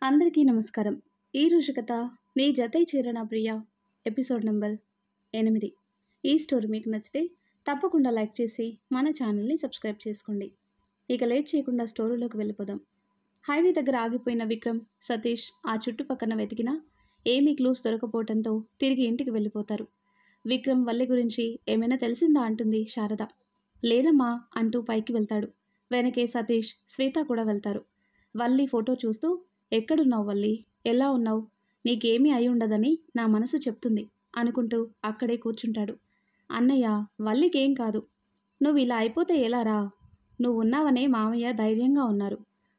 అందరికీ నమస్కారం. ఈరోజు కథ నీ జతై చేరన ప్రియ ఎపిసోడ్ నెంబర్ 8. ఈ స్టోరీ మీకు నచ్చితే తప్పకుండా లైక్ చేసి మన ఛానల్ని సబ్స్క్రైబ్ చేసుకోండి. ఇక లేట్ చేయకుండా స్టోరీలోకి వెళ్ళిపోదాం. హైవే దగ్గర ఆగిపోయిన విక్రమ్, సతీష్ ఆ చుట్టుపక్కన వెతికినా ఏమీ క్లూస్ దొరకపోవడంతో తిరిగి ఇంటికి వెళ్ళిపోతారు. విక్రమ్ వల్లి గురించి ఏమైనా తెలిసిందా అంటుంది శారద. లేదమ్మా అంటూ పైకి వెళ్తాడు. వెనకే సతీష్, శ్వేత కూడా వెళ్తారు. వల్లి ఫోటో చూస్తూ, ఎక్కడున్నావు వల్లి, ఎలా ఉన్నావు, నీకేమీ అయి ఉండదని నా మనసు చెప్తుంది అనుకుంటూ అక్కడే కూర్చుంటాడు. అన్నయ్య, వల్లికేం కాదు, నువ్వు ఇలా అయిపోతే ఎలారా, నువ్వు ఉన్నావనే మామయ్య ధైర్యంగా ఉన్నారు,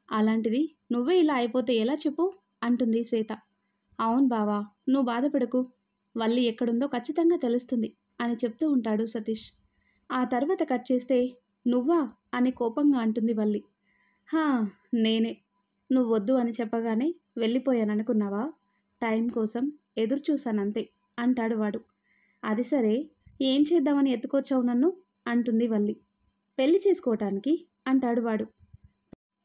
అలాంటిది నువ్వే ఇలా అయిపోతే ఎలా చెప్పు అంటుంది శ్వేత. అవును బావా, నువ్వు బాధపడకు, వల్లి ఎక్కడుందో ఖచ్చితంగా తెలుస్తుంది అని చెప్తూ ఉంటాడు సతీష్. ఆ తర్వాత కట్ చేస్తే, నువ్వా అని కోపంగా అంటుంది వల్లి. హా, నేనే, నువ్వు వద్దు అని చెప్పగానే వెళ్ళిపోయాననుకున్నావా, టైం కోసం ఎదురు చూశానంతే అంటాడు వాడు. అది సరే, ఏం చేద్దామని ఎత్తుకొచ్చావు నన్ను అంటుంది వల్లి. పెళ్లి చేసుకోవటానికి అంటాడు వాడు.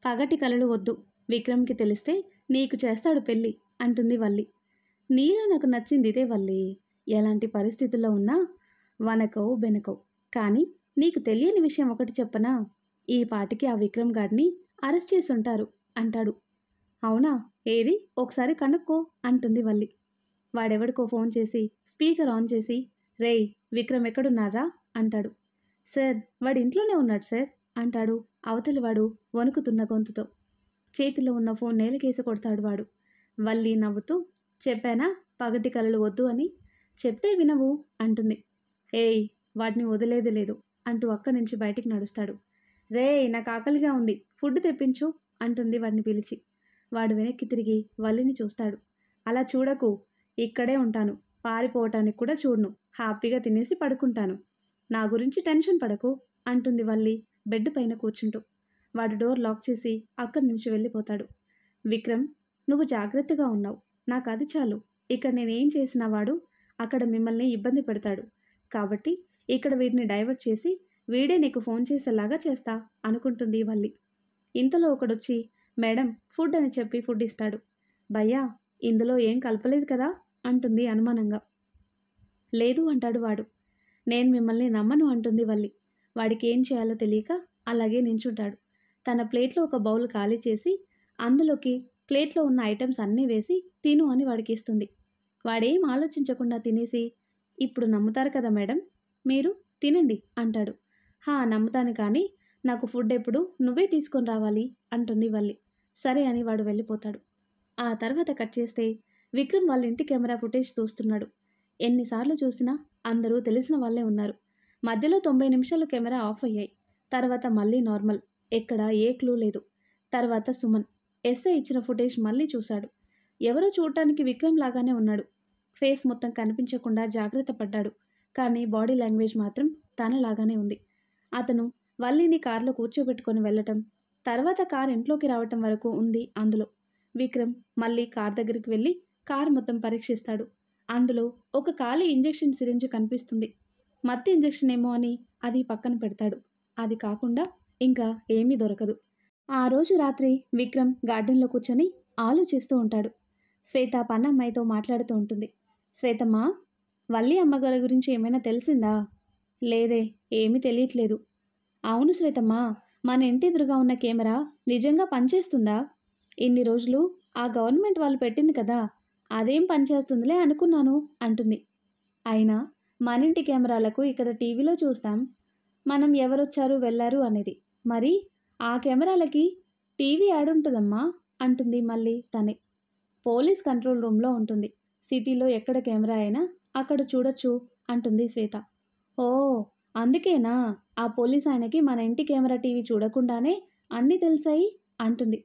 పగటి కలలు వద్దు, విక్రమ్కి తెలిస్తే నీకు చేస్తాడు పెళ్ళి అంటుంది వల్లి. నీలో నాకు నచ్చింది ఇదే వల్లి, ఎలాంటి పరిస్థితుల్లో ఉన్నా వనకవు బెనకవు. కానీ నీకు తెలియని విషయం ఒకటి చెప్పనా, ఈ పాటికి ఆ విక్రమ్ గాడిని అరెస్ట్ చేసి ఉంటారు అంటాడు. అవునా, ఏది ఒకసారి కనుక్కో అంటుంది వల్లి. వాడెవడికో ఫోన్ చేసి స్పీకర్ ఆన్ చేసి, రేయ్ విక్రమ్ ఎక్కడున్నారా అంటాడు. సార్, వాడి ఇంట్లోనే ఉన్నాడు సార్ అంటాడు అవతలి వాడు వణుకుతున్న గొంతుతో. చేతిలో ఉన్న ఫోన్ నేలకేసి కొడతాడు వాడు. వల్లి నవ్వుతూ, చెప్పానా పగటి కలలు వద్దు అని, చెప్తే వినవు అంటుంది. ఏయ్, వాడిని వదిలేది లేదు అంటూ అక్కడి నుంచి బయటికి నడుస్తాడు. రేయ్, నాకు ఆకలిగా ఉంది, ఫుడ్ తెప్పించు అంటుంది వాడిని పిలిచి. వాడు వెనక్కి తిరిగి వల్లిని చూస్తాడు. అలా చూడకు, ఇక్కడే ఉంటాను, పారిపోవటానికి కూడా చూడను, హ్యాపీగా తినేసి పడుకుంటాను, నా గురించి టెన్షన్ పడకు అంటుంది వల్లి బెడ్ పైన కూర్చుంటూ. వాడు డోర్ లాక్ చేసి అక్కడి నుంచి వెళ్ళిపోతాడు. విక్రమ్, నువ్వు జాగ్రత్తగా ఉన్నావు, నాకు అది చాలు, ఇక్కడ నేనేం చేసినా వాడు అక్కడ మిమ్మల్ని ఇబ్బంది పెడతాడు, కాబట్టి ఇక్కడ వీడిని డైవర్ట్ చేసి వీడే నీకు ఫోన్ చేసేలాగా చేస్తా అనుకుంటుంది వల్లి. ఇంతలో ఒకడొచ్చి, మేడం ఫుడ్ అని చెప్పి ఫుడ్ ఇస్తాడు. భయ్యా, ఇందులో ఏం కలపలేదు కదా అంటుంది అనుమానంగా. లేదు అంటాడు వాడు. నేను మిమ్మల్ని నమ్మను అంటుంది వల్లి. వాడికి ఏం చేయాలో తెలియక అలాగే నించుంటాడు. తన ప్లేట్లో ఒక బౌల్ ఖాళీ చేసి అందులోకి ప్లేట్లో ఉన్న ఐటమ్స్ అన్నీ వేసి తిను అని వాడికి ఇస్తుంది. వాడేం ఆలోచించకుండా తినేసి, ఇప్పుడు నమ్ముతారు కదా మేడం, మీరు తినండి అంటాడు. హా, నమ్ముతాను, కానీ నాకు ఫుడ్ ఎప్పుడు నువ్వే తీసుకొని రావాలి అంటుంది వల్లి. సరే అని వాడు వెళ్ళిపోతాడు. ఆ తర్వాత కట్ చేస్తే విక్రమ్ వాళ్ళ ఇంటి కెమెరా ఫుటేజ్ చూస్తున్నాడు. ఎన్నిసార్లు చూసినా అందరూ తెలిసిన వాళ్ళే ఉన్నారు. మధ్యలో 90 నిమిషాలు కెమెరా ఆఫ్ అయ్యాయి. తర్వాత మళ్ళీ నార్మల్, ఎక్కడ ఏ క్లూ లేదు. తర్వాత సుమన్ ఎస్ఐ ఇచ్చిన ఫుటేజ్ మళ్ళీ చూశాడు. ఎవరో చూడటానికి విక్రమ్ లాగానే ఉన్నాడు. ఫేస్ మొత్తం కనిపించకుండా జాగ్రత్త పడ్డాడు, కానీ బాడీ లాంగ్వేజ్ మాత్రం తనలాగానే ఉంది. అతను వల్లిని కారులో కూర్చోబెట్టుకొని వెళ్ళటం, తర్వాత కార్ ఇంట్లోకి రావటం వరకు ఉంది అందులో. విక్రమ్ మళ్ళీ కార్ దగ్గరికి వెళ్ళి కార్ మొత్తం పరీక్షిస్తాడు. అందులో ఒక ఖాళీ ఇంజెక్షన్ సిరింజ్ కనిపిస్తుంది. మత్తు ఇంజెక్షన్ ఏమో అని అది పక్కన పెడతాడు. అది కాకుండా ఇంకా ఏమీ దొరకదు. ఆ రోజు రాత్రి విక్రమ్ గార్డెన్లో కూర్చొని ఆలోచిస్తూ ఉంటాడు. శ్వేత పన్నమ్మాయితో మాట్లాడుతూ ఉంటుంది. శ్వేతమ్మ, వల్లి అమ్మగారి గురించి ఏమైనా తెలిసిందా? లేదే, ఏమీ తెలియట్లేదు. అవును శ్వేతమ్మ, మన ఇంటి ఎదురుగా ఉన్న కెమెరా నిజంగా పనిచేస్తుందా? ఇన్ని రోజులు ఆ గవర్నమెంట్ వాళ్ళు పెట్టింది కదా, అదేం పనిచేస్తుందిలే అనుకున్నాను అంటుంది. అయినా మన ఇంటి కెమెరాలకు ఇక్కడ టీవీలో చూస్తాం, మనం ఎవరొచ్చారు వెళ్ళారు అనేది, మరి ఆ కెమెరాలకి టీవీ యాడుంటుందమ్మా అంటుంది మళ్ళీ తనే. పోలీస్ కంట్రోల్ రూమ్లో ఉంటుంది, సిటీలో ఎక్కడ కెమెరా అయినా అక్కడ చూడొచ్చు అంటుంది శ్వేత. ఓ, అందుకేనా ఆ పోలీస్ ఆయనకి మన ఇంటి కెమెరా టీవీ చూడకుండానే అన్నీ తెలిసాయి అంటుంది.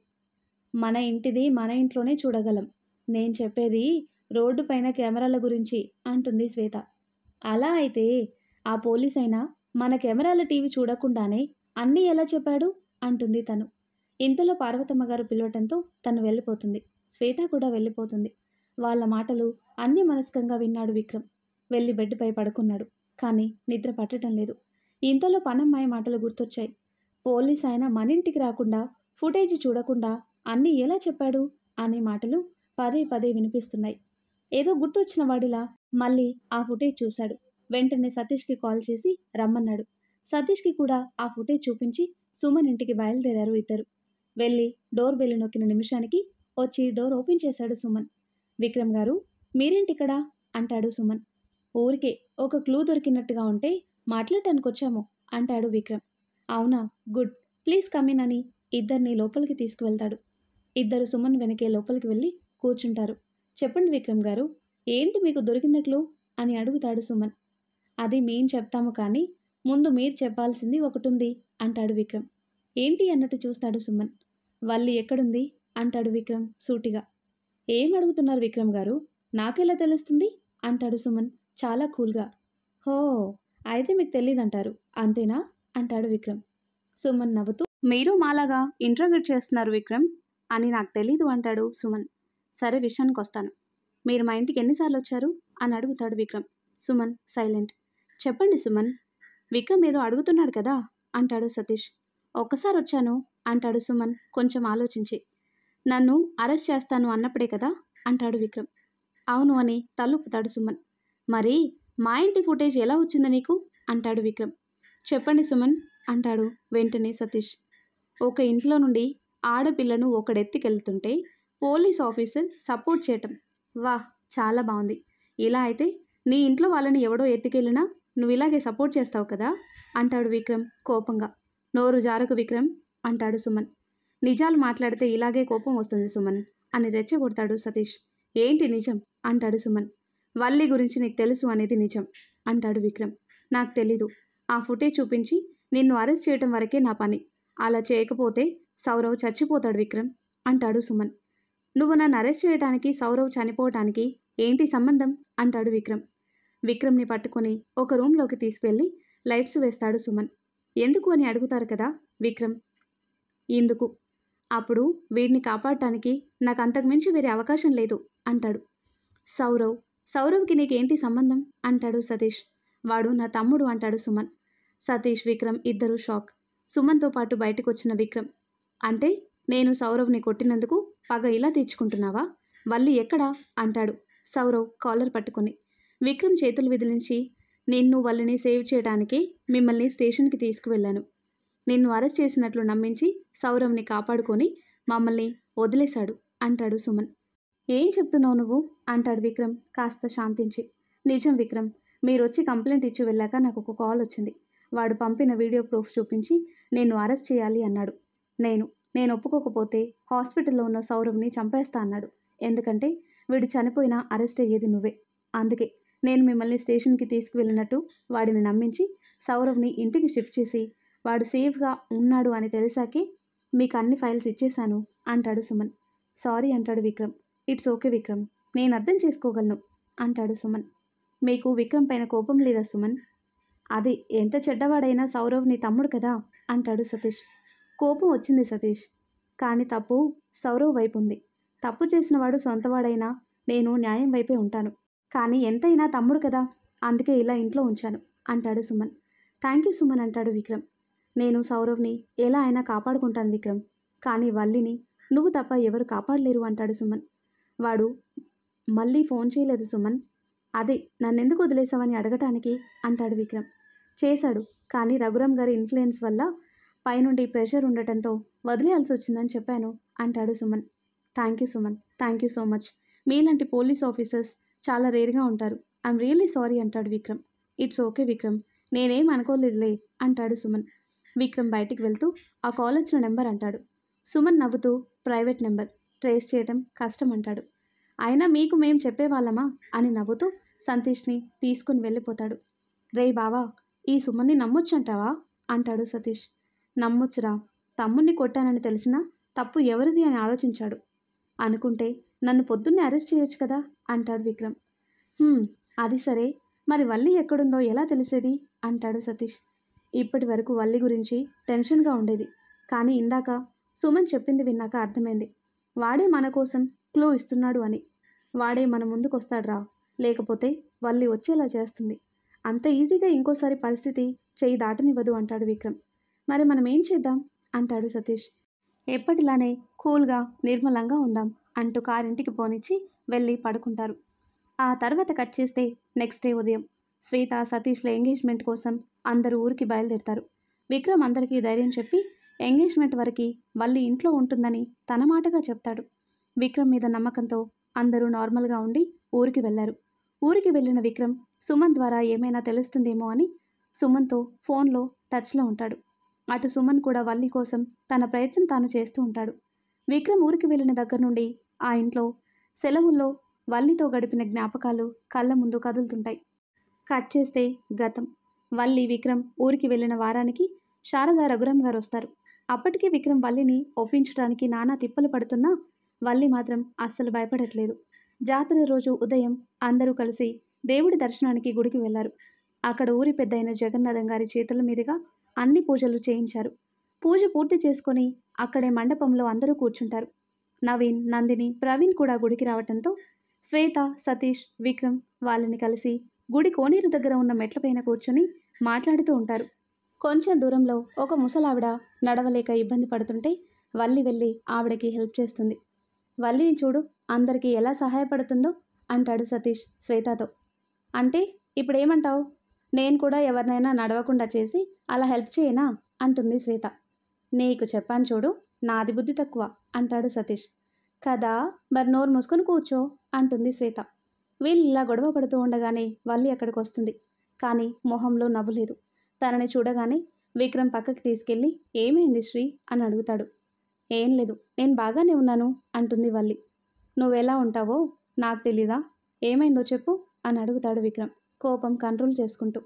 మన ఇంటిది మన ఇంట్లోనే చూడగలం, నేను చెప్పేది రోడ్డు పైన కెమెరాల గురించి అంటుంది శ్వేత. అలా అయితే ఆ పోలీస్ అయినా మన కెమెరాల టీవీ చూడకుండానే అన్నీ ఎలా చెప్పాడు అంటుంది తను. ఇంతలో పార్వతమ్మ గారు పిలవటంతో తను వెళ్ళిపోతుంది. శ్వేత కూడా వెళ్ళిపోతుంది. వాళ్ళ మాటలు అన్యమనస్కంగా విన్నాడు విక్రమ్. వెళ్ళి బెడ్పై పడుకున్నాడు, కానీ నిద్ర పట్టడం లేదు. ఇంతలో పనమ్మాయి మాటలు గుర్తొచ్చాయి. పోలీస్ ఆయన మన ఇంటికి రాకుండా ఫుటేజ్ చూడకుండా అన్నీ ఎలా చెప్పాడు అనే మాటలు పదే పదే వినిపిస్తున్నాయి. ఏదో గుర్తొచ్చిన వాడిలా మళ్ళీ ఆ ఫుటేజ్ చూశాడు. వెంటనే సతీష్కి కాల్ చేసి రమ్మన్నాడు. సతీష్కి కూడా ఆ ఫుటేజ్ చూపించి సుమన్ ఇంటికి బయలుదేరారు ఇద్దరు. వెళ్ళి డోర్ బెల్ నొక్కిన నిమిషానికి వచ్చి డోర్ ఓపెన్ చేశాడు సుమన్. విక్రమ్ గారు, మీరేంటిక్కడ అంటాడు సుమన్. ఊరికే ఒక క్లూ దొరికినట్టుగా ఉంటే మాట్లాడటానికి వచ్చాము అంటాడు విక్రమ్. అవునా, గుడ్, ప్లీజ్ కమిన్ అని ఇద్దరిని లోపలికి తీసుకువెళ్తాడు. ఇద్దరు సుమన్ వెనకే లోపలికి వెళ్ళి కూర్చుంటారు. చెప్పండి విక్రమ్ గారు, ఏంటి మీకు దొరికిన క్లూ అని అడుగుతాడు సుమన్. అది మేం చెప్తాము కానీ ముందు మీరు చెప్పాల్సింది ఒకటుంది అంటాడు విక్రమ్. ఏంటి అన్నట్టు చూస్తాడు సుమన్. వల్లి ఎక్కడుంది అంటాడు విక్రమ్ సూటిగా. ఏం అడుగుతున్నారు విక్రమ్ గారు, నాకెలా తెలుస్తుంది అంటాడు సుమన్ చాలా కూల్గా. హో, అయితే మీకు తెలీదంటారు అంతేనా అంటాడు విక్రమ్. సుమన్ నవ్వుతూ, మీరు మాలాగా ఇంట్రోగేట్ చేస్తున్నారు విక్రమ్ అని నాకు తెలీదు అంటాడు సుమన్. సరే, విషయానికి వస్తాను. మీరు మా ఇంటికి ఎన్నిసార్లు వచ్చారు అని అడుగుతాడు విక్రమ్. సుమన్ సైలెంట్. చెప్పండి సుమన్, విక్రమ్ ఏదో అడుగుతున్నాడు కదా అంటాడు సతీష్. ఒక్కసారి వచ్చాను అంటాడు సుమన్ కొంచెం ఆలోచించి. నన్ను అరెస్ట్ చేస్తాను అన్నప్పుడే కదా అంటాడు విక్రమ్. అవును అని తలుపుతాడు సుమన్. మరి మా ఇంటి ఫుటేజ్ ఎలా వచ్చింది నీకు అంటాడు విక్రమ్. చెప్పండి సుమన్ అంటాడు వెంటనే సతీష్. ఒక ఇంట్లో నుండి ఆడపిల్లను ఒకడెత్తికెళ్తుంటే పోలీస్ ఆఫీసర్ సపోర్ట్ చేయటం. వాహ్, చాలా బాగుంది. ఇలా అయితే నీ ఇంట్లో వాళ్ళని ఎవడో ఎత్తుకెళ్ళినా నువ్వు ఇలాగే సపోర్ట్ చేస్తావు కదా అంటాడు విక్రమ్ కోపంగా. నోరు జారకు విక్రమ్ అంటాడు సుమన్. నిజాలు మాట్లాడితే ఇలాగే కోపం వస్తుంది సుమన్ అని రెచ్చగొడతాడు సతీష్. ఏంటి నిజం అంటాడు సుమన్. వల్లి గురించి నీకు తెలుసు అనేది నిజం అంటాడు విక్రమ్. నాకు తెలీదు. ఆ ఫుటేజ్ చూపించి నిన్ను అరెస్ట్ చేయటం వరకే నా పని. అలా చేయకపోతే సౌరవ్ చచ్చిపోతాడు విక్రమ్ అంటాడు సుమన్. నువ్వు నన్ను అరెస్ట్ చేయడానికి సౌరవ్ చనిపోవటానికి ఏంటి సంబంధం అంటాడు విక్రమ్. విక్రమ్ని పట్టుకొని ఒక రూమ్లోకి తీసుకువెళ్ళి లైట్స్ వేస్తాడు సుమన్. ఎందుకు అని అడుగుతారు కదా విక్రమ్. ఇందుకు. అప్పుడు వీడిని కాపాడటానికి నాకు అంతకుమించి వేరే అవకాశం లేదు అంటాడు. సౌరవ్కి నీకేంటి సంబంధం అంటాడు సతీష్. వాడు నా తమ్ముడు అంటాడు సుమన్. సతీష్, విక్రమ్ ఇద్దరూ షాక్. సుమన్తో పాటు బయటకు వచ్చిన విక్రమ్, అంటే నేను సౌరవ్ని కొట్టినందుకు పగ ఇలా తీర్చుకుంటున్నావా? వల్లి ఎక్కడా అంటాడు సౌరవ్ కాలర్ పట్టుకొని. విక్రమ్ చేతులు విదిలించి, నిన్ను వల్లిని సేవ్ చేయడానికి మిమ్మల్ని స్టేషన్కి తీసుకువెళ్ళాను. నిన్ను అరెస్ట్ చేసినట్లు నమ్మించి సౌరవ్ని కాపాడుకొని మమ్మల్ని వదిలేశాడు అంటాడు సుమన్. ఏం చెప్తున్నావు నువ్వు అంటాడు విక్రమ్ కాస్త శాంతించి. నిజం విక్రమ్, మీరొచ్చి కంప్లైంట్ ఇచ్చి వెళ్ళాక నాకు ఒక కాల్ వచ్చింది. వాడు పంపిన వీడియో ప్రూఫ్ చూపించి నిన్ను అరెస్ట్ చేయాలి అన్నాడు. నేను ఒప్పుకోకపోతే హాస్పిటల్లో ఉన్న సౌరవ్ని చంపేస్తా అన్నాడు. ఎందుకంటే వీడు చనిపోయినా అరెస్ట్ అయ్యేది నువ్వే. అందుకే నేను మిమ్మల్ని స్టేషన్కి తీసుకువెళ్ళినట్టు వాడిని నమ్మించి సౌరవ్ని ఇంటికి షిఫ్ట్ చేసి వాడు సేఫ్గా ఉన్నాడు అని తెలిసాకే మీకు అన్ని ఫైల్స్ ఇచ్చేశాను అంటాడు సుమన్. సారీ అంటాడు విక్రమ్. ఇట్స్ ఓకే విక్రమ్, నేను అర్థం చేసుకోగలను అంటాడు సుమన్. మీకు విక్రమ్ పైన కోపం లేదా సుమన్? అది ఎంత చెడ్డవాడైనా సౌరవ్ నీ తమ్ముడు కదా అంటాడు సతీష్. కోపం వచ్చింది సతీష్, కానీ తప్పు సౌరవ్ వైపు ఉంది. తప్పు చేసినవాడు సొంతవాడైనా నేను న్యాయం వైపే ఉంటాను. కానీ ఎంతైనా తమ్ముడు కదా, అందుకే ఇలా ఇంట్లో ఉంచాను అంటాడు సుమన్. థ్యాంక్ యూ సుమన్ అంటాడు విక్రమ్. నేను సౌరవ్ని ఎలా అయినా కాపాడుకుంటాను విక్రమ్, కానీ వల్లిని నువ్వు తప్ప ఎవరు కాపాడలేరు అంటాడు సుమన్. వాడు మళ్ళీ ఫోన్ చేయలేదు సుమన్. అదే నన్నెందుకు వదిలేసావని అడగటానికి అంటాడు విక్రమ్. చేశాడు, కానీ రఘురామ్ గారి ఇన్ఫ్లుయెన్స్ వల్ల పైనుండి ప్రెషర్ ఉండటంతో వదిలేయాల్సి వచ్చిందని చెప్పాను అంటాడు Suman. Thank you Suman, thank you so much. మీలాంటి పోలీస్ ఆఫీసర్స్ చాలా రేర్గా ఉంటారు. ఐఎమ్ రియల్లీ సారీ అంటాడు విక్రమ్. ఇట్స్ ఓకే విక్రమ్, నేనేం అనుకోలేదులే అంటాడు సుమన్. విక్రమ్ బయటికి వెళ్తూ ఆ కాల్ వచ్చిన నెంబర్ అంటాడు. సుమన్ నవ్వుతూ ప్రైవేట్ నెంబర్, ట్రేస్ చేయడం కష్టం అంటాడు. అయినా మీకు మేం చెప్పేవాళ్ళమా అని నవ్వుతూ సతీష్ని తీసుకుని వెళ్ళిపోతాడు. రే బావా, ఈ సుమన్ని నమ్మొచ్చంటావా అంటాడు సతీష్. నమ్మొచ్చురా, తమ్ముణ్ణి కొట్టానని తెలిసినా తప్పు ఎవరిది అని ఆలోచించాడు. అనుకుంటే నన్ను పొద్దున్నే అరెస్ట్ చేయొచ్చు కదా అంటాడు విక్రమ్. అది సరే, మరి వల్లి ఎక్కడుందో ఎలా తెలిసేది అంటాడు సతీష్. ఇప్పటి వరకు వల్లి గురించి టెన్షన్గా ఉండేది, కానీ ఇందాక సుమన్ చెప్పింది విన్నాక అర్థమైంది. వాడే మన కోసం క్లూ ఇస్తున్నాడు అని. వాడే మన ముందుకొస్తాడ్రా, లేకపోతే వల్లి వచ్చేలా చేస్తుంది. అంత ఈజీగా ఇంకోసారి పరిస్థితి చెయ్యి దాటనివ్వదు అంటాడు విక్రమ్. మరి మనం ఏం చేద్దాం అంటాడు సతీష్. ఎప్పటిలానే కూల్గా నిర్మలంగా ఉందాం అంటూ కారింటికి పోనిచ్చి వెళ్ళి పడుకుంటారు. ఆ తర్వాత కట్ చేస్తే నెక్స్ట్ డే ఉదయం శ్వేత సతీష్ల ఎంగేజ్మెంట్ కోసం అందరూ ఊరికి బయలుదేరుతారు. విక్రమ్ అందరికీ ధైర్యం చెప్పి ఎంగేజ్మెంట్ వరకు వల్లి ఇంట్లో ఉంటుందని తన మాటగా చెప్తాడు. విక్రమ్ మీద నమ్మకంతో అందరూ నార్మల్గా ఉండి ఊరికి వెళ్ళారు. ఊరికి వెళ్ళిన విక్రమ్ సుమన్ ద్వారా ఏమైనా తెలుస్తుందేమో అని సుమన్తో ఫోన్లో టచ్లో ఉంటాడు. అటు సుమన్ కూడా వల్లి కోసం తన ప్రయత్నం తాను చేస్తూ ఉంటాడు. విక్రమ్ ఊరికి వెళ్ళిన దగ్గర నుండి ఆ ఇంట్లో సెలవుల్లో వల్లితో గడిపిన జ్ఞాపకాలు కళ్ళ ముందు కదులుతుంటాయి. కట్ చేస్తే గతం. వల్లి విక్రమ్ ఊరికి వెళ్ళిన వారానికి శారద రఘురాం గారు వస్తారు. అప్పటికే విక్రమ్ వల్లిని ఒప్పించడానికి నానా తిప్పలు పడుతున్నా వల్లి మాత్రం అస్సలు భయపడట్లేదు. జాతర రోజు ఉదయం అందరూ కలిసి దేవుడి దర్శనానికి గుడికి వెళ్లారు. అక్కడ ఊరి పెద్దయిన జగన్నాథం గారి చేతుల మీదుగా అన్ని పూజలు చేయించారు. పూజ పూర్తి చేసుకొని అక్కడే మండపంలో అందరూ కూర్చుంటారు. నవీన్, నందిని, ప్రవీణ్ కూడా గుడికి రావటంతో శ్వేత, సతీష్, విక్రమ్ వాళ్ళని కలిసి గుడి కోనేరు దగ్గర ఉన్న మెట్లపైన కూర్చొని మాట్లాడుతూ ఉంటారు. కొంచెం దూరంలో ఒక ముసలావిడ నడవలేక ఇబ్బంది పడుతుంటే వల్లి వెళ్ళి ఆవిడకి హెల్ప్ చేస్తుంది. వల్లిని చూడు అందరికీ ఎలా సహాయపడుతుందో అంటాడు సతీష్ శ్వేతతో. అంటే ఇప్పుడేమంటావు? నేను కూడా ఎవరినైనా నడవకుండా చేసి అలా హెల్ప్ చేయనా అంటుంది శ్వేత. నీకు చెప్పాను చూడు, నాది బుద్ధి తక్కువ అంటాడు సతీష్. కదా, మరి నోరు మూసుకొని కూర్చో అంటుంది శ్వేత. వీళ్ళు ఇలా గొడవ పడుతూ ఉండగానే వల్లి అక్కడికి వస్తుంది. కానీ మొహంలో నవ్వు లేదు. తనని చూడగానే విక్రమ్ పక్కకి తీసుకెళ్ళి ఏమైంది శ్రీ అని అడుగుతాడు. ఏం లేదు, నేను బాగానే ఉన్నాను అంటుంది వల్లి. నువ్వెలా ఉంటావో నాకు తెలీదా? ఏమైందో చెప్పు అని అడుగుతాడు విక్రమ్ కోపం కంట్రోల్ చేసుకుంటూ.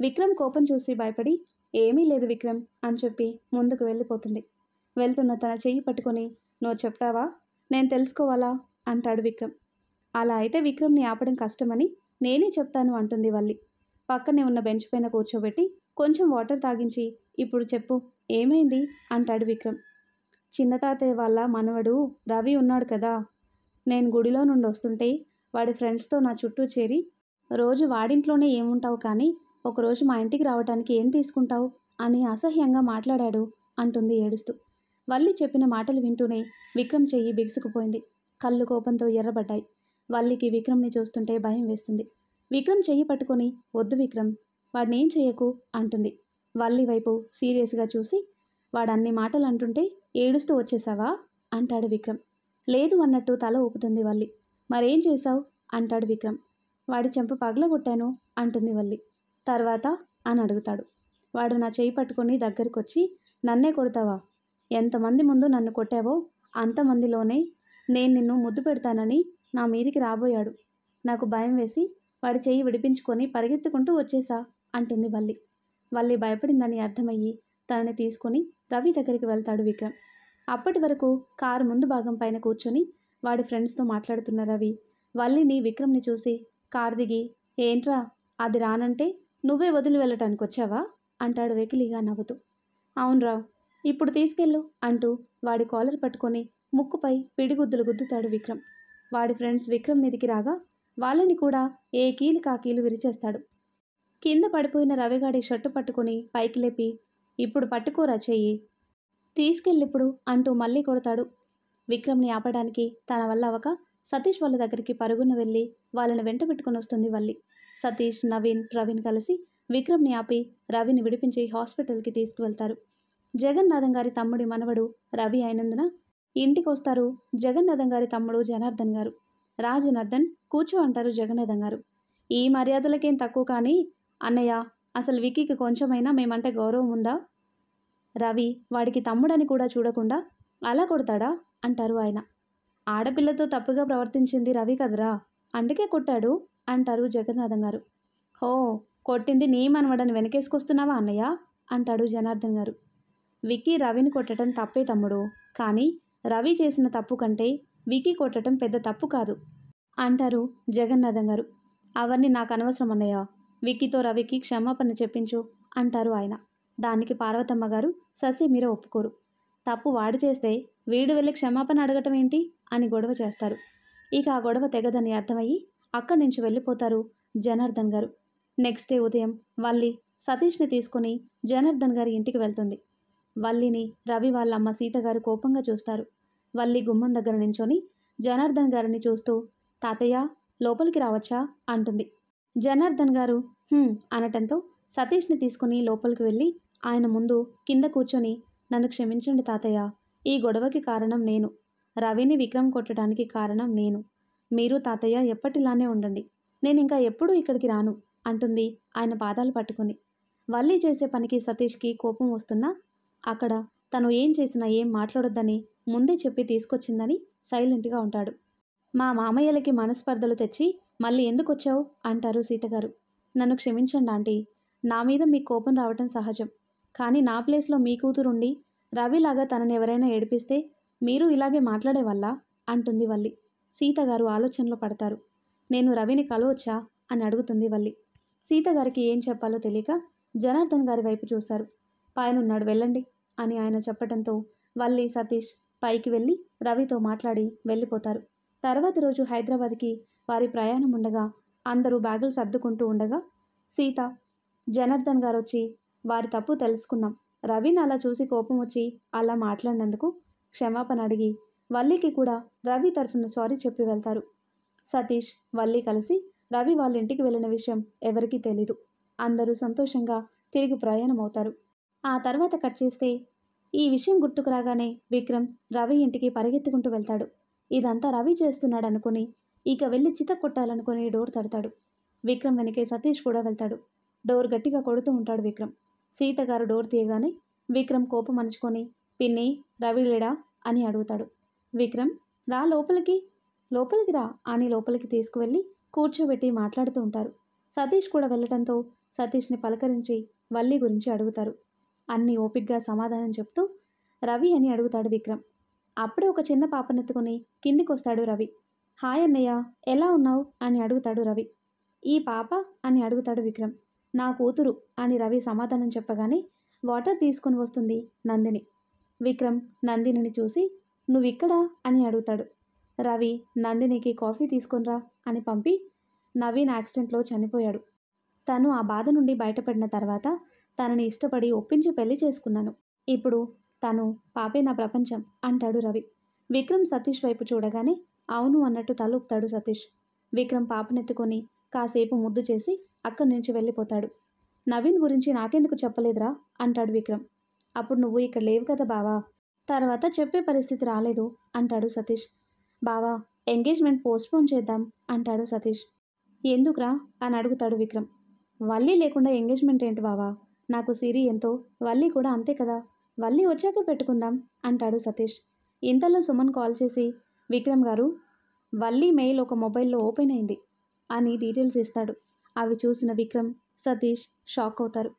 విక్రమ్ కోపం చూసి భయపడి ఏమీ లేదు విక్రమ్ అని చెప్పి ముందుకు వెళ్ళిపోతుంది. వెళ్తున్న తన చెయ్యి పట్టుకొని నువ్వు చెప్తావా, నేను తెలుసుకోవాలా అంటాడు విక్రమ్. అలా అయితే విక్రమ్ని ఆపడం కష్టమని నేనే చెప్తాను అంటుంది వల్లి. పక్కనే ఉన్న బెంచ్ పైన కూర్చోబెట్టి కొంచెం వాటర్ తాగించి ఇప్పుడు చెప్పు ఏమైంది అంటాడు విక్రమ్. చిన్న తాతయ్య వాళ్ళ మనవడు రవి ఉన్నాడు కదా, నేను గుడిలో నుండి వస్తుంటే వాడి ఫ్రెండ్స్తో నా చుట్టూ చేరి రోజు వాడింట్లోనే ఏముంటావు కానీ ఒకరోజు మా ఇంటికి రావడానికి ఏం తీసుకుంటావు అని అసహ్యంగా మాట్లాడాడు అంటుంది ఏడుస్తూ. వల్లి చెప్పిన మాటలు వింటూనే విక్రమ్ చెయ్యి బిగుసుకుపోయింది. కళ్ళు కోపంతో ఎర్రబడ్డాయి. వల్లికి విక్రమ్ని చూస్తుంటే భయం వేస్తుంది. విక్రమ్ చెయ్యి పట్టుకొని వద్దు విక్రమ్, వాడిని ఏం చెయ్యకు అంటుంది. వల్లి వైపు సీరియస్గా చూసి వాడన్ని మాటలు అంటుంటే ఏడుస్తూ వచ్చేసావా అంటాడు విక్రమ్. లేదు అన్నట్టు తల ఊపుతుంది వల్లి. మరేం చేశావు అంటాడు విక్రమ్. వాడి చెంప పగలగొట్టాను అంటుంది వల్లి. తర్వాత అని అడుగుతాడు. వాడు నా చేయి పట్టుకొని దగ్గరకొచ్చి నన్నే కొడతావా? ఎంతమంది ముందు నన్ను కొట్టావో అంతమందిలోనే నేను నిన్ను ముద్దు పెడతానని నా మీదికి రాబోయాడు. నాకు భయం వేసి వాడి చెయ్యి విడిపించుకొని పరిగెత్తుకుంటూ వచ్చేసా అంటుంది వల్లి. వల్లి భయపడిందని అర్థమయ్యి తనని తీసుకొని రవి దగ్గరికి వెళ్తాడు విక్రమ్. అప్పటి వరకు కారు ముందు భాగం పైన కూర్చొని వాడి ఫ్రెండ్స్తో మాట్లాడుతున్న రవి వల్లిని, విక్రమ్ని చూసి కారు దిగి ఏంట్రా అది రానంటే నువ్వే వదిలి వెళ్ళటానికి వచ్చావా అంటాడు వెకిలిగా నవ్వుతూ. అవునరా, ఇప్పుడు తీసుకెళ్ళు అంటూ వాడి కాలర్ పట్టుకొని ముక్కుపై పిడిగుద్దులు గుద్దుతాడు విక్రమ్. వాడి ఫ్రెండ్స్ విక్రమ్ మీదికి రాగా వాళ్ళని కూడా ఏ కీలు కాకీలు విరిచేస్తాడు. కింద పడిపోయిన రవిగాడి షర్టు పట్టుకొని పైకి లేపి ఇప్పుడు పట్టుకోరా చెయ్యి, తీసుకెళ్ళిప్పుడు అంటూ మళ్ళీ కొడతాడు. విక్రమ్ని ఆపడానికి తన వల్ల అవక సతీష్ వాళ్ళ దగ్గరికి పరుగున వెళ్ళి వాళ్ళని వెంట పెట్టుకుని వస్తుంది వల్లి. సతీష్, నవీన్, ప్రవీణ్ కలిసి విక్రమ్ని ఆపి రవిని విడిపించి హాస్పిటల్కి తీసుకువెళ్తారు. జగన్నాథం గారి తమ్ముడి మనవడు రవి అయినందున ఇంటికి వస్తారు జగన్నాథం గారి తమ్ముడు జనార్దన్ గారు. రా జనార్దన్, కూర్చో అంటారు జగన్నాథం గారు. ఈ మర్యాదలకేం తక్కువ కానీ అన్నయ్య, అసలు విక్కీకి కొంచెమైనా మేమంటే గౌరవం ఉందా? రవి వాడికి తమ్ముడని కూడా చూడకుండా అలా కొడతాడా అంటారు ఆయన. ఆడపిల్లతో తప్పుగా ప్రవర్తించింది రవి కదరా, అందుకే కొట్టాడు అంటారు జగన్నాథం గారు. హో, కొట్టింది నీ మనవడని వెనకేసుకొస్తున్నావా అన్నయ్య అంటాడు జనార్దన్ గారు. విక్కీ రవిని కొట్టడం తప్పే తమ్ముడు, కానీ రవి చేసిన తప్పు కంటే విక్కీ కొట్టడం పెద్ద తప్పు కాదు అంటారు జగన్నాథం గారు. అవన్నీ నాకు అనవసరం అన్నయ్య, విక్కీతో రవికి క్షమాపణ చెప్పించు అంటారు ఆయన. దానికి పార్వతమ్మ గారు ససేమిరా ఒప్పుకోరు. తప్పు వాడు చేస్తే వీడు వెళ్ళి క్షమాపణ అడగటం ఏంటి అని గొడవ చేస్తారు. ఇక ఆ గొడవ తెగదని అర్థమయ్యి అక్కడి నుంచి వెళ్ళిపోతారు జనార్దన్ గారు. నెక్స్ట్ డే ఉదయం వల్లి సతీష్ని తీసుకుని జనార్దన్ గారి ఇంటికి వెళ్తుంది. వల్లిని రవి వాళ్ళ అమ్మ సీత గారు కోపంగా చూస్తారు. వల్లి గుమ్మం దగ్గర నించొని జనార్దన్ గారిని చూస్తూ తాతయ్య లోపలికి రావచ్చా అంటుంది. జనార్దన్ గారు అనటంతో సతీష్ని తీసుకుని లోపలికి వెళ్ళి ఆయన ముందు కింద కూర్చొని నన్ను క్షమించండి తాతయ్య, ఈ గొడవకి కారణం నేను, రవిని విక్రమ్ కొట్టడానికి కారణం నేను. మీరు తాతయ్య ఎప్పటిలానే ఉండండి, నేను ఇంకా ఎప్పుడూ ఇక్కడికి రాను అంటుంది ఆయన పాదాలు పట్టుకుని. వల్లి చేసే పనికి సతీష్కి కోపం వస్తున్నా అక్కడ తను ఏం చేసినా ఏం మాట్లాడొద్దని ముందే చెప్పి తీసుకొచ్చిందని సైలెంట్గా ఉంటాడు. మా మామయ్యలకి మనస్పర్ధలు తెచ్చి మళ్ళీ ఎందుకు వచ్చావు అంటారు సీతగారు. నన్ను క్షమించండి ఆంటీ, నా మీద మీకు కోపం రావటం సహజం, కానీ నా ప్లేస్లో మీ కూతురుండి రవిలాగా తనని ఎవరైనా ఏడిపిస్తే మీరు ఇలాగే మాట్లాడేవల్ల అంటుంది వల్లి. సీతగారు ఆలోచనలో పడతారు. నేను రవిని కలవచ్చా అని అడుగుతుంది వల్లి. సీతగారికి ఏం చెప్పాలో తెలియక జనార్దన్ గారి వైపు చూశారు. పైనున్నాడు వెళ్ళండి అని ఆయన చెప్పడంతో వల్లి సతీష్ పైకి వెళ్ళి రవితో మాట్లాడి వెళ్ళిపోతారు. తర్వాత రోజు హైదరాబాద్కి వారి ప్రయాణం ఉండగా అందరూ బ్యాగులు సర్దుకుంటూ ఉండగా సీత, జనార్దన్ గారు వచ్చి వారి తప్పు తెలుసుకున్నాం, రవిని అలా చూసి కోపం వచ్చి అలా మాట్లాడినందుకు క్షమాపణ అడిగి వల్లికి కూడా రవి తరఫున సారీ చెప్పి వెళ్తారు. సతీష్, వల్లి కలిసి రవి వాళ్ళ ఇంటికి వెళ్ళిన విషయం ఎవరికీ తెలీదు. అందరూ సంతోషంగా తిరిగి ప్రయాణం అవుతారు. ఆ తర్వాత కట్ చేస్తే ఈ విషయం గుర్తుకు రాగానే విక్రమ్ రవి ఇంటికి పరిగెత్తుకుంటూ వెళ్తాడు. ఇదంతా రవి చేస్తున్నాడు అనుకుని ఇక వెళ్ళి చిత కొట్టాలనుకుని డోర్ తడతాడు. విక్రమ్ వెనకే సతీష్ కూడా వెళ్తాడు. డోర్ గట్టిగా కొడుతూ ఉంటాడు విక్రమ్. సీతగారు డోర్ తీయగానే విక్రమ్ కోపం అణుచుకొని పిన్ని, రవి లేడా అని అడుగుతాడు. విక్రమ్, రా లోపలికి రా అని లోపలికి తీసుకువెళ్ళి కూర్చోబెట్టి మాట్లాడుతూ ఉంటారు. సతీష్ కూడా వెళ్ళటంతో సతీష్ని పలకరించి వల్లి గురించి అడుగుతారు. అన్నీ ఓపిగ్గా సమాధానం చెప్తూ రవి అని అడుగుతాడు విక్రమ్. అప్పుడే ఒక చిన్న పాపనెత్తుకుని కిందికి వస్తాడు రవి. హాయ్ అన్నయ్య, ఎలా ఉన్నావు అని అడుగుతాడు రవి. ఈ పాప అని అడుగుతాడు విక్రమ్. నా కూతురు అని రవి సమాధానం చెప్పగానే వాటర్ తీసుకుని వస్తుంది నందిని. విక్రమ్ నందినిని చూసి నువ్విక్కడా అని అడుగుతాడు. రవి నందినికి కాఫీ తీసుకునిరా అని పంపి నవీన్ యాక్సిడెంట్లో చనిపోయాడు. తను ఆ బాధ నుండి బయటపడిన తర్వాత తనని ఇష్టపడి ఒప్పించి పెళ్లి చేసుకున్నాను. ఇప్పుడు తను పాపే నా ప్రపంచం అంటాడు రవి. విక్రమ్ సతీష్ వైపు చూడగానే అవును అన్నట్టు తలూపుతాడు సతీష్. విక్రమ్ పాపనెత్తుకొని కాసేపు ముద్దు చేసి అక్కడి నుంచి వెళ్ళిపోతాడు. నవీన్ గురించి నాకెందుకు చెప్పలేదురా అంటాడు విక్రమ్. అప్పుడు నువ్వు ఇక్కడ లేవు కదా బావా, తర్వాత చెప్పే పరిస్థితి రాలేదు అంటాడు సతీష్. బావా, ఎంగేజ్మెంట్ పోస్ట్పోన్ చేద్దాం అంటాడు సతీష్. ఎందుకురా అని అడుగుతాడు విక్రమ్. వల్లి లేకుండా ఎంగేజ్మెంట్ ఏంటి బావా, నాకు సిరి ఎంతో, వల్లి కూడా అంతే కదా, వల్లి వచ్చాక పెట్టుకుందాం అంటాడు సతీష్. ఇంతలో సుమన్ కాల్ చేసి విక్రమ్ గారు, వల్లి మెయిల్ ఒక మొబైల్లో ఓపెన్ అయింది అని డీటెయిల్స్ ఇస్తాడు. అవి చూసిన విక్రమ్, సతీష్ షాక్ అవుతారు.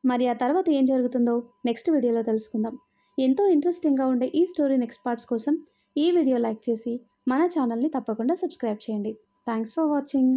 మరి ఆ తర్వాత ఏం జరుగుతుందో నెక్స్ట్ వీడియోలో తెలుసుకుందాం. ఎంతో ఇంట్రెస్టింగ్గా ఉండే ఈ స్టోరీ నెక్స్ట్ పార్ట్స్ కోసం ఈ వీడియో లైక్ చేసి మన ఛానల్ని తప్పకుండా సబ్స్క్రైబ్ చేయండి. Thanks for watching.